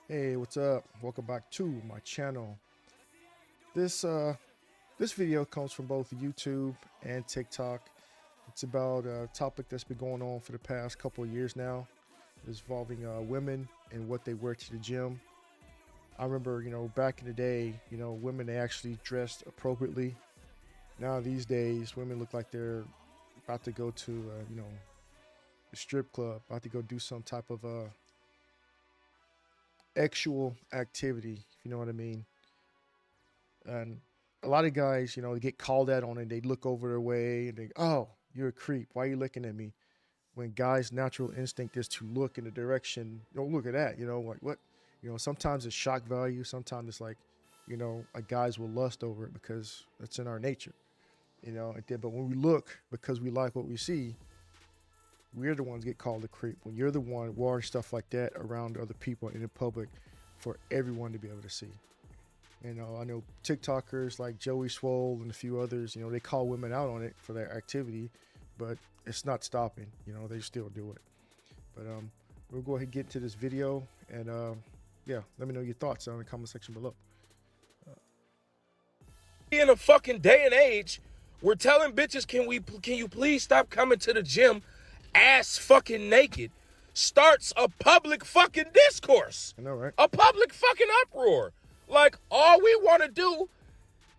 Hey, what's up? Welcome back to my channel. This video comes from both YouTube and TikTok. It's about a topic that's been going on for the past couple of years now. It's involving women and what they wear to the gym. I remember, back in the day, women they actually dressed appropriately. Now these days, women look like they're about to go to, a strip club, about to go do some type of actual activity, if you know what I mean. And a lot of guys, they get called out on it. They look over their way and they, oh, you're a creep. Why are you looking at me? When guys' natural instinct is to look in the direction, don't look at that. Like what? Sometimes it's shock value. Sometimes it's like, like guys will lust over it because it's in our nature. But when we look because we like what we see, we're the ones get called a creep. When you're the one wearing stuff like that around other people in the public for everyone to be able to see. I know TikTokers like Joey Swole and a few others, they call women out on it for their activity, but it's not stopping. They still do it. But we'll go ahead and get into this video, and yeah, let me know your thoughts in the comment section below. In a fucking day and age, we're telling bitches, can you please stop coming to the gym ass fucking naked? Starts a public fucking discourse. I know, right? A public fucking uproar. Like, all we want to do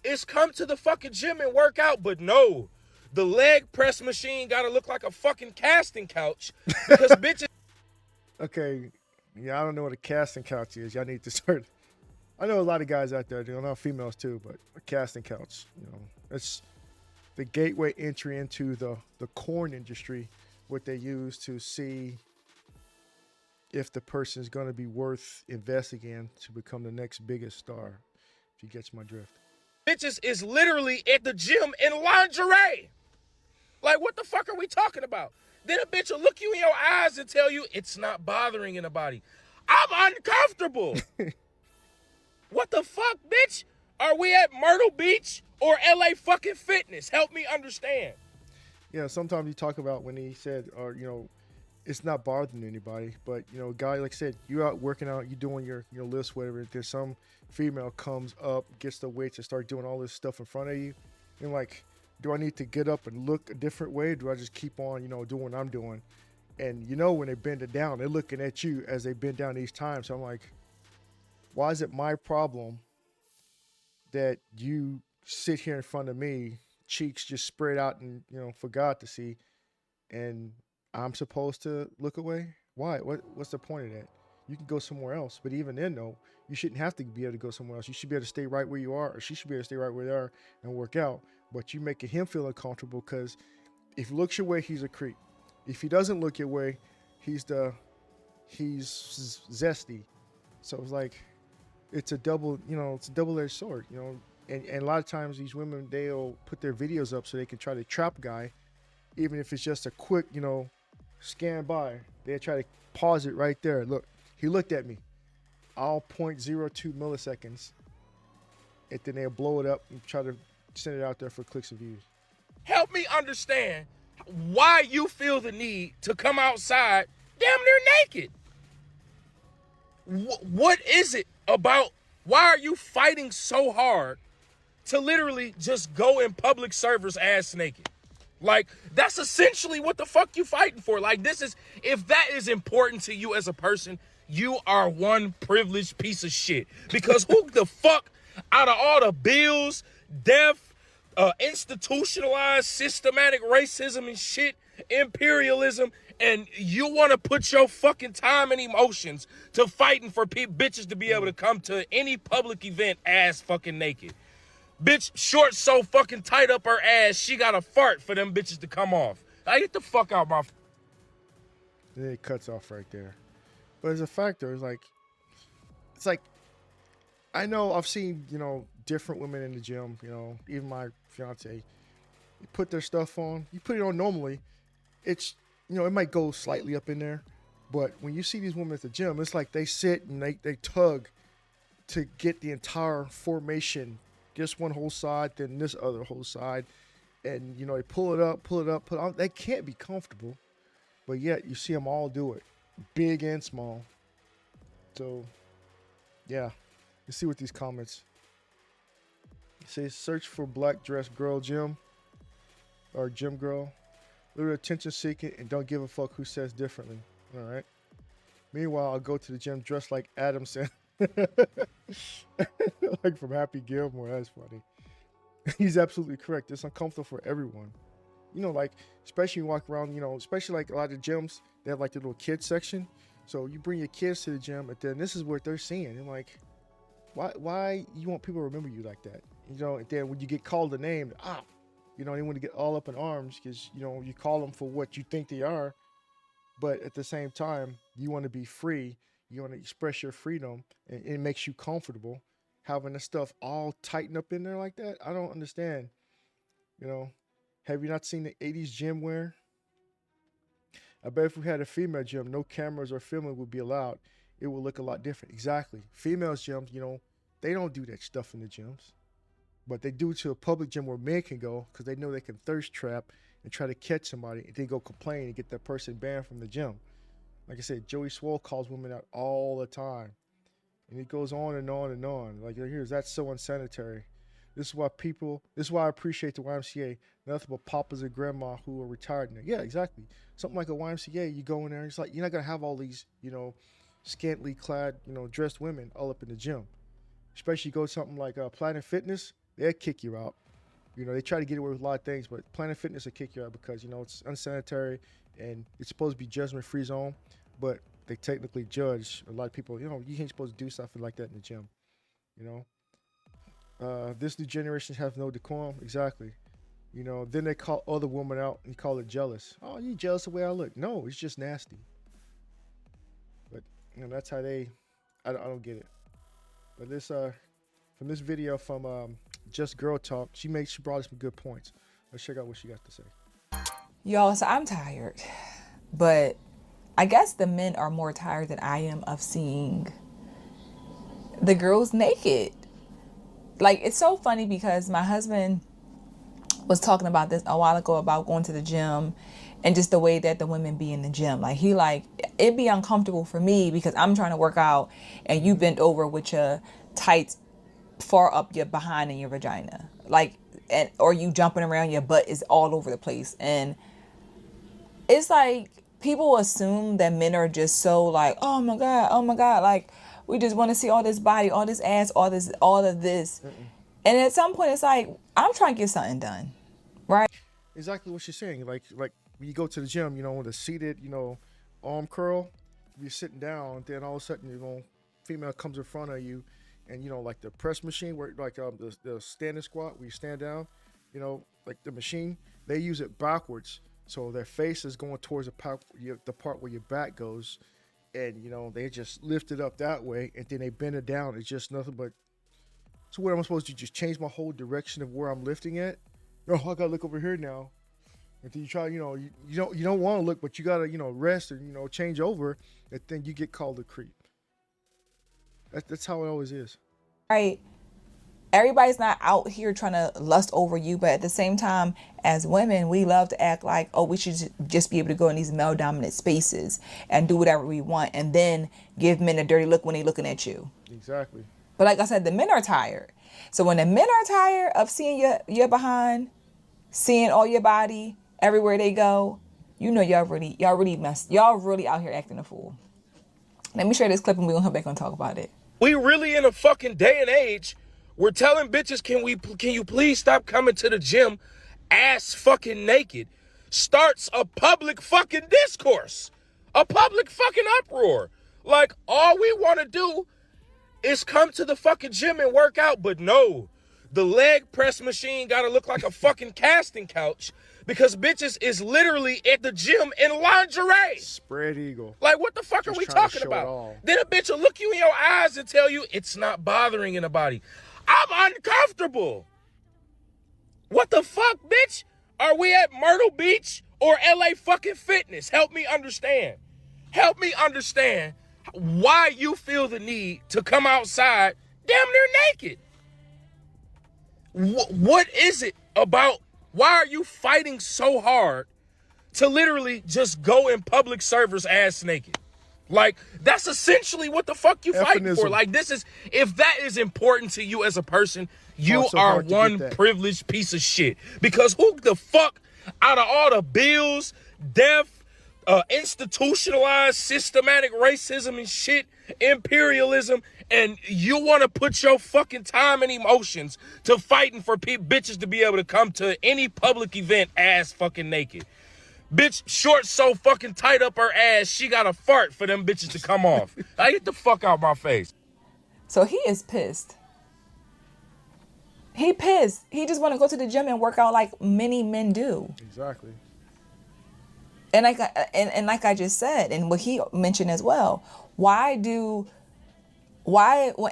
is come to the fucking gym and work out, but no. The leg press machine gotta look like a fucking casting couch because bitches. Okay, yeah, I don't know what a casting couch is. Y'all need to start. I know a lot of guys out there, not females too, but a casting couch, it's the gateway entry into the corn industry, what they use to see if the person is going to be worth investing in to become the next biggest star, if you catch my drift. Bitches is literally at the gym in lingerie. Like, what the fuck are we talking about? Then a bitch will look you in your eyes and tell you it's not bothering anybody. I'm uncomfortable. What the fuck, bitch? Are we at Myrtle Beach or LA fucking Fitness? Help me understand. Yeah, sometimes you talk about when he said, or, it's not bothering anybody. But, a guy, like I said, you're out working out, you're doing your lifts, whatever. There's some female comes up, gets the weights, and start doing all this stuff in front of you. And, like, do I need to get up and look a different way? Or do I just keep on, doing what I'm doing? And, when they bend it down, they're looking at you as they bend down each time. So I'm like, why is it my problem that you sit here in front of me, cheeks just spread out and, for God to see, and I'm supposed to look away? Why? What's the point of that? You can go somewhere else. But even then, though, you shouldn't have to be able to go somewhere else. You should be able to stay right where you are, or she should be able to stay right where they are and work out. But you making him feel uncomfortable because if he looks your way, he's a creep. If he doesn't look your way, he's zesty. So it's like it's a double-edged sword. And a lot of times these women, they'll put their videos up so they can try to trap a guy, even if it's just a quick, scan by. They try to pause it right there. Look, he looked at me. All 0.02 milliseconds. And then they'll blow it up and try to send it out there for clicks and views. Help me understand why you feel the need to come outside damn near naked. What is it about? Why are you fighting so hard to literally just go in public servers ass naked? Like, that's essentially what the fuck you fighting for. Like, if that is important to you as a person, you are one privileged piece of shit. Because who the fuck, out of all the bills, death, institutionalized, systematic racism and shit, imperialism, and you want to put your fucking time and emotions to fighting for bitches to be able to come to any public event ass fucking naked. Bitch, shorts so fucking tight up her ass, she got to fart for them bitches to come off. I get the fuck out my... And then it cuts off right there. But as a factor, it's like, I know I've seen, different women in the gym, even my fiance, you put their stuff on, you put it on normally, it's, it might go slightly up in there, but when you see these women at the gym, it's like they sit and they tug to get the entire formation, this one whole side, then this other whole side, and, they pull it up, pull it out. They can't be comfortable, but yet you see them all do it, big and small. So Yeah. Let's see what these comments. It says search for black dress girl gym or gym girl. Little attention seeking and don't give a fuck who says differently. All right. Meanwhile, I'll go to the gym dressed like Adam Sandler. Like from Happy Gilmore. That's funny. He's absolutely correct. It's uncomfortable for everyone. You know, like, especially you walk around, you know, especially like a lot of gyms, they have like the little kids section. So you bring your kids to the gym, and then this is what they're seeing. And like, why you want people to remember you like that? You know, and then when you get called a name, you know, they want to get all up in arms because, you know, you call them for what you think they are. But at the same time, you want to be free. You want to express your freedom, and it makes you comfortable. Having the stuff all tightened up in there like that, I don't understand. You know, have you not seen the 80s gym wear? I bet if we had a female gym, no cameras or filming would be allowed. It would look a lot different. Exactly. Females gyms, you know, they don't do that stuff in the gyms. But they do to a public gym where men can go because they know they can thirst trap and try to catch somebody and then go complain and get that person banned from the gym. Like I said, Joey Swole calls women out all the time. And it goes on and on and on. Like, here's that's so unsanitary. This is why I appreciate the YMCA. Nothing but papas and grandma who are retired now. Yeah, exactly. Something like a YMCA, you go in there, it's like, you're not going to have all these, you know, scantily clad, you know, dressed women all up in the gym. Especially you go to something like Planet Fitness, they'll kick you out. You know, they try to get away with a lot of things, but Planet Fitness will kick you out because, you know, it's unsanitary and it's supposed to be judgment-free zone, but they technically judge a lot of people. You know, you ain't supposed to do something like that in the gym, you know. This new generation has no decorum. Exactly. You know, then they call other women out and call it jealous. Oh, you jealous of the way I look? No, it's just nasty. But, you know, that's how I don't get it. But this, from this video from Just Girl Talk, she brought us some good points. Let's check out what she got to say. Y'all, so I'm tired, but I guess the men are more tired than I am of seeing the girls naked. Like, it's so funny because my husband was talking about this a while ago about going to the gym and just the way that the women be in the gym. Like, it'd be uncomfortable for me because I'm trying to work out and you bent over with your tights far up your behind and your vagina. Like, or you jumping around, your butt is all over the place. And it's like, people assume that men are just so like, oh my God, like, we just want to see all this body, all this ass, all of this. And at some point, it's like, I'm trying to get something done, right? Exactly what she's saying. Like when you go to the gym, you know, with a seated, you know, arm curl, you're sitting down, and then all of a sudden, you know, female comes in front of you, and, you know, like the press machine, where like the standing squat, where you stand down, you know, like the machine, they use it backwards. So their face is going towards the part where your back goes. And, you know, they just lift it up that way, and then they bend it down. It's just nothing but, so what am I supposed to do? Just change my whole direction of where I'm lifting at? No, I gotta look over here now. And then you try, you know, you don't want to look, but you gotta, you know, rest and, you know, change over, and then you get called a creep. That's how it always is. Right. Everybody's not out here trying to lust over you, but at the same time, as women, we love to act like, oh, we should just be able to go in these male-dominant spaces and do whatever we want, and then give men a dirty look when they're looking at you. Exactly. But like I said, the men are tired. So when the men are tired of seeing your behind, seeing all your body everywhere they go, you know y'all really out here acting a fool. Let me share this clip and we're gonna come back and talk about it. We really in a fucking day and age. We're telling bitches, can you please stop coming to the gym ass fucking naked? Starts a public fucking discourse, a public fucking uproar. Like, all we want to do is come to the fucking gym and work out, but no. The leg press machine got to look like a fucking casting couch because bitches is literally at the gym in lingerie. Spread eagle. Like, what the fuck are we talking about? Then a bitch will look you in your eyes and tell you it's not bothering anybody. I'm uncomfortable. What the fuck, bitch? Are we at Myrtle Beach or LA fucking Fitness? Help me understand. Help me understand why you feel the need to come outside damn near naked. What is it about? Why are you fighting so hard to literally just go in public service ass naked? Like, that's essentially what the fuck you fighting for. Effinism. Like, this is, if that is important to you as a person, you so are hard to get one that. privileged piece of shit. Because who the fuck, out of all the bills, death, institutionalized systematic racism and shit, imperialism, and you want to put your fucking time and emotions to fighting for bitches to be able to come to any public event ass fucking naked. Bitch, shorts so fucking tight up her ass, she got to fart for them bitches to come off. Now get the fuck out my face. So he is pissed. He pissed. He just want to go to the gym and work out like many men do. Exactly. And like I just said, and what he mentioned as well, why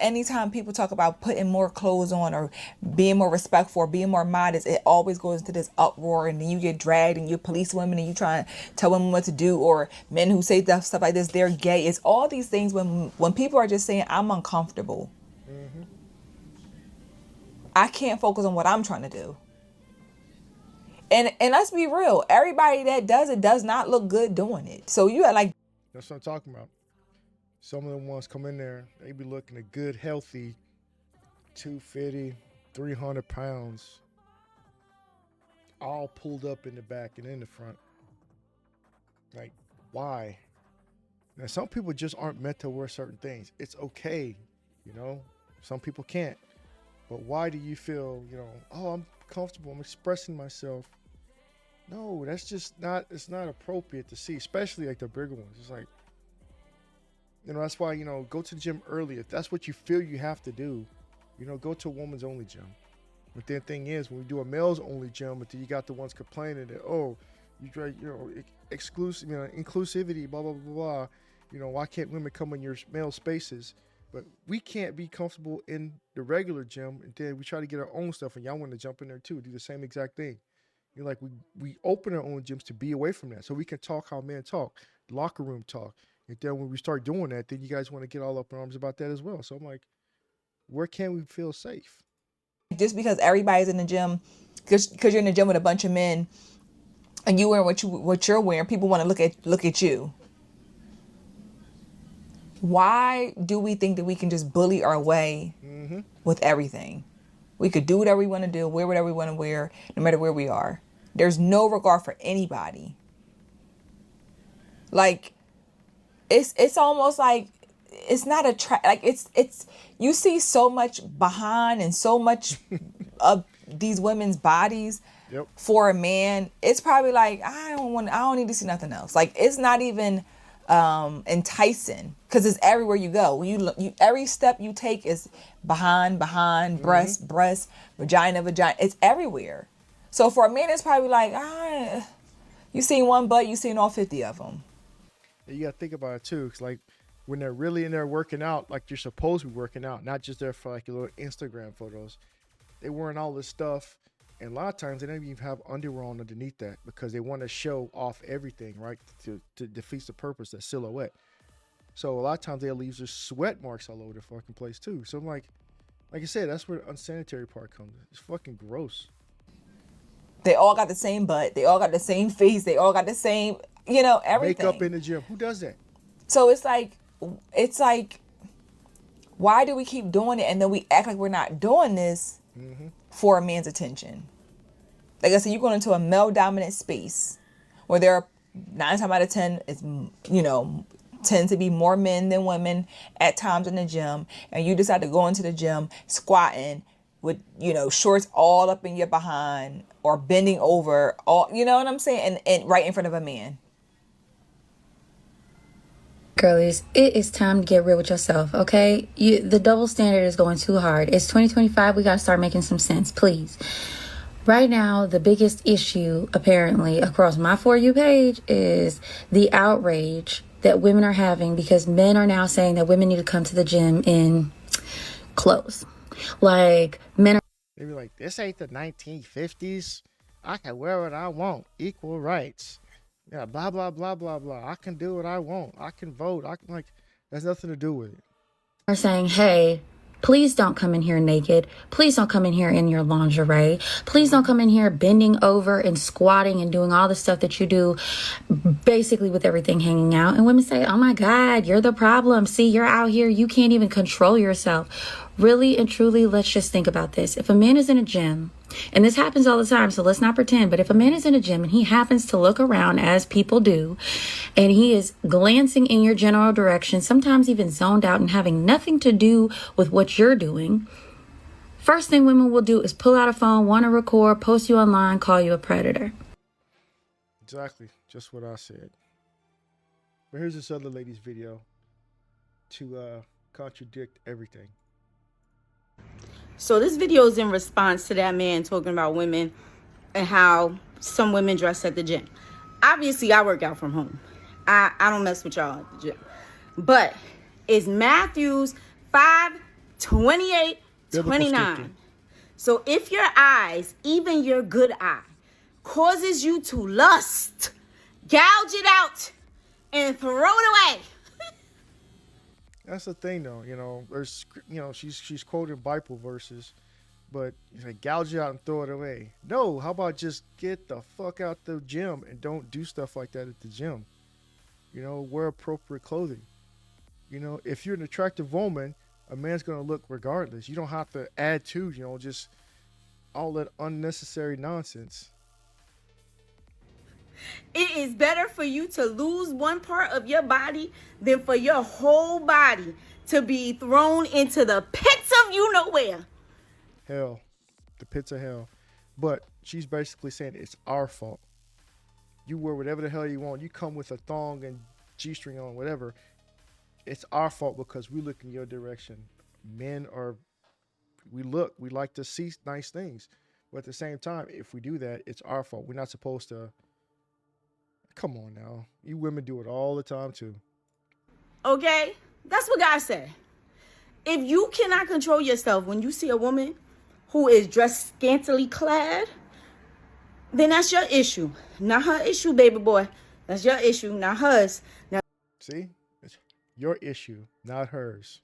anytime people talk about putting more clothes on or being more respectful or being more modest, it always goes into this uproar, and then you get dragged and you police women and you try and tell women what to do, or men who say stuff like this, they're gay. It's all these things when people are just saying, I'm uncomfortable. Mm-hmm. I can't focus on what I'm trying to do. And let's be real, everybody that does it does not look good doing it. So you are like, that's what I'm talking about. Some of them ones come in there, they be looking a good, healthy 250, 300 pounds, all pulled up in the back and in the front. Like, why? Now, some people just aren't meant to wear certain things. It's okay, you know? Some people can't. But why do you feel, oh, I'm comfortable, I'm expressing myself? No, that's just not, it's not appropriate to see, especially like the bigger ones. It's like, that's why, go to the gym early. If that's what you feel you have to do, go to a woman's only gym. But the thing is, when we do a male's only gym, but then you got the ones complaining that, oh, you try, exclusive, inclusivity, blah, blah, blah, blah. Why can't women come in your male spaces? But we can't be comfortable in the regular gym, and then we try to get our own stuff, and y'all want to jump in there too, do the same exact thing. Like, we open our own gyms to be away from that, so we can talk how men talk, locker room talk. And then when we start doing that, then you guys want to get all up in arms about that as well. So I'm like, where can we feel safe? Just because everybody's in the gym, because you're in the gym with a bunch of men, and you wearing what you're wearing, people want to look at you. Why do we think that we can just bully our way with everything? We could do whatever we want to do, wear whatever we want to wear, no matter where we are. There's no regard for anybody. Like, it's almost like it's not like it's you see so much behind and so much of these women's bodies. Yep. For a man. It's probably like, I don't need to see nothing else. Like, it's not even enticing, because it's everywhere you go. You every step you take is behind, breast, vagina. It's everywhere. So for a man, it's probably like, you seen one butt, you seen all 50 of them. And you got to think about it too, because like when they're really in there working out, like you're supposed to be working out, not just there for like your little Instagram photos. They wearing all this stuff, and a lot of times they don't even have underwear on underneath that because they want to show off everything, right? To defeat the purpose, that silhouette. So a lot of times they'll leave just sweat marks all over the fucking place too. So I'm like I said, that's where the unsanitary part comes in. It's fucking gross. They all got the same butt. They all got the same face. They all got the same, everything. Makeup in the gym. Who does that? So it's like, why do we keep doing it and then we act like we're not doing this for a man's attention? Like I said, you're going into a male-dominant space where there are 9 times out of 10, it's, tend to be more men than women at times in the gym, and you decide to go into the gym squatting with, shorts all up in your behind or bending over, all, you know what I'm saying? And right in front of a man. Girlies, it is time to get real with yourself, okay? The double standard is going too hard. It's 2025. We got to start making some sense, please. Right now, the biggest issue, apparently, across my For You page is the outrage that women are having because men are now saying that women need to come to the gym in clothes. Like, men are... They be like, this ain't the 1950s. I can wear what I want. Equal rights. Yeah, blah, blah, blah, blah, blah. I can do what I want. I can vote. That's nothing to do with it. Are saying, hey, Please don't come in here naked. Please don't come in here in your lingerie. Please don't come in here bending over and squatting and doing all the stuff that you do, basically with everything hanging out. And women say, oh my God, you're the problem. See, you're out here. You can't even control yourself. Really and truly, let's just think about this. If a man is in a gym, and this happens all the time, so let's not pretend, but if a man is in a gym and he happens to look around, as people do, and he is glancing in your general direction, sometimes even zoned out and having nothing to do with what you're doing, first thing women will do is pull out a phone, want to record, post you online, call you a predator. Exactly. Just what I said. But here's this other lady's video to contradict everything. So this video is in response to that man talking about women and how some women dress at the gym. Obviously, I work out from home. I don't mess with y'all at the gym. But it's Matthews 5:28-29. So if your eyes, even your good eye, causes you to lust, gouge it out and throw it away. That's the thing, though. There's, she's quoting Bible verses, but you like gouge it out and throw it away. No, how about just get the fuck out the gym and don't do stuff like that at the gym? Wear appropriate clothing. If you're an attractive woman, a man's gonna look regardless. You don't have to add to, just all that unnecessary nonsense. It is better for you to lose one part of your body than for your whole body to be thrown into the pits of you know where. Hell. The pits of hell. But she's basically saying it's our fault. You wear whatever the hell you want. You come with a thong and G-string on, whatever. It's our fault because we look in your direction. Men we like to see nice things. But at the same time, if we do that, it's our fault. We're not supposed to. Come on now. You women do it all the time too. Okay? That's what God said. If you cannot control yourself when you see a woman who is dressed scantily clad, then that's your issue. Not her issue, baby boy. That's your issue, not hers. Now, see? It's your issue, not hers.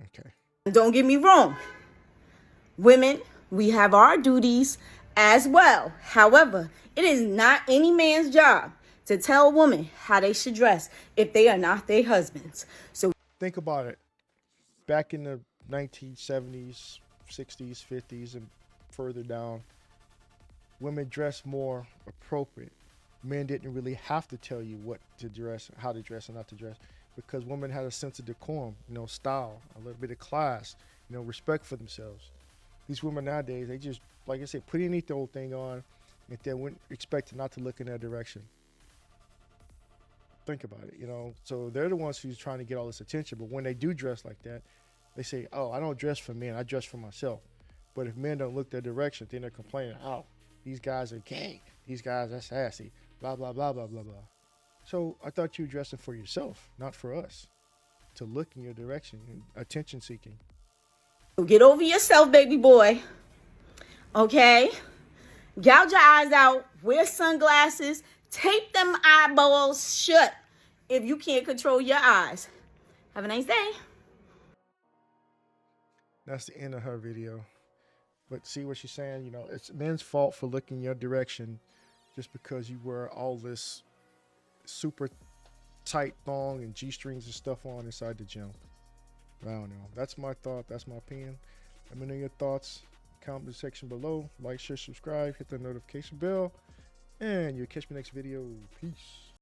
Okay. don't get me wrong. Women, we have our duties as well. However, it is not any man's job to tell a woman how they should dress if they are not their husbands. So think about it. Back in the 1970s, 60s, 50s, and further down, women dressed more appropriate. Men didn't really have to tell you what to dress, how to dress, and not to dress, because women had a sense of decorum, style, a little bit of class, respect for themselves. These women nowadays, they just, like I said, put any old thing on, and then wouldn't expect not to look in that direction. Think about it, So they're the ones who's trying to get all this attention, but when they do dress like that, they say, oh, I don't dress for men, I dress for myself. But if men don't look their direction, then they're complaining, oh, these guys are gay, these guys are sassy, blah, blah, blah, blah, blah, blah. So I thought you were dressing for yourself, not for us, to look in your direction and attention seeking. get over yourself, baby boy. Okay? Gouge your eyes out, wear sunglasses, tape them eyeballs shut if you can't control your eyes. Have a nice day. That's the end of her video. But see what she's saying? It's men's fault for looking your direction just because you wear all this super tight thong and G-strings and stuff on inside the gym. I don't know. That's my thought. That's my opinion. Let me know your thoughts. Comment in the section below. Like, share, subscribe, hit the notification bell, and you'll catch me next video. Peace.